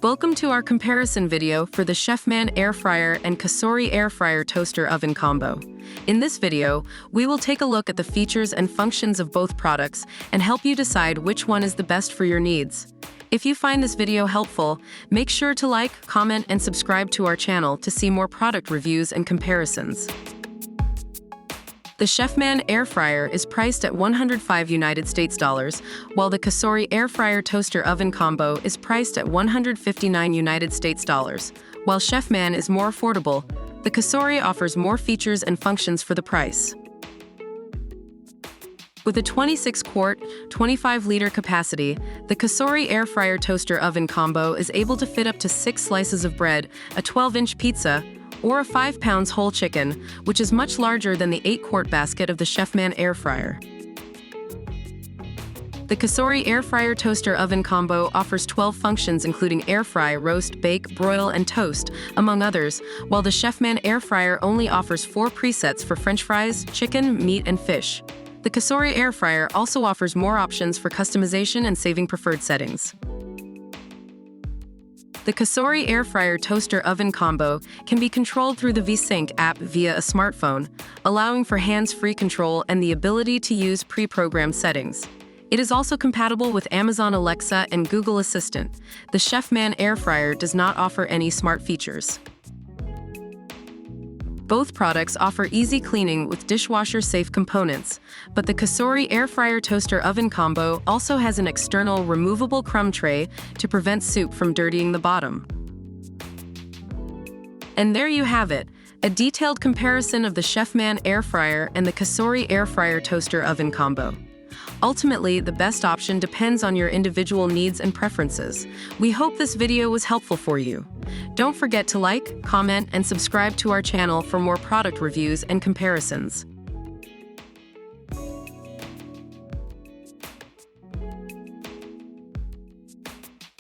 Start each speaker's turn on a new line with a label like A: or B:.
A: Welcome to our comparison video for the Chefman air fryer and Cosori air fryer toaster oven combo. In this video, we will take a look at the features and functions of both products and help you decide which one is the best for your needs. If you find this video helpful, make sure to like, comment, and subscribe to our channel to see more product reviews and comparisons. The Chefman air fryer is priced at $105 United States dollars, while the Cosori air fryer toaster oven combo is priced at $159 United States dollars. While Chefman is more affordable, the Cosori offers more features and functions for the price. With a 26-quart, 25-liter capacity, the Cosori air fryer toaster oven combo is able to fit up to 6 slices of bread, a 12-inch pizza, or a 5 pounds whole chicken, which is much larger than the 8-quart basket of the Chefman air fryer. The Cosori air fryer toaster oven combo offers 12 functions including air fry, roast, bake, broil, and toast, among others, while the Chefman air fryer only offers 4 presets for French fries, chicken, meat, and fish. The Cosori air fryer also offers more options for customization and saving preferred settings. The Cosori air fryer toaster oven combo can be controlled through the VSync app via a smartphone, allowing for hands-free control and the ability to use pre-programmed settings. It is also compatible with Amazon Alexa and Google Assistant. The Chefman air fryer does not offer any smart features. Both products offer easy cleaning with dishwasher-safe components, but the Cosori air fryer toaster oven combo also has an external removable crumb tray to prevent soup from dirtying the bottom. And there you have it, a detailed comparison of the Chefman air fryer and the Cosori air fryer toaster oven combo. Ultimately, the best option depends on your individual needs and preferences. We hope this video was helpful for you. Don't forget to like, comment, and subscribe to our channel for more product reviews and comparisons.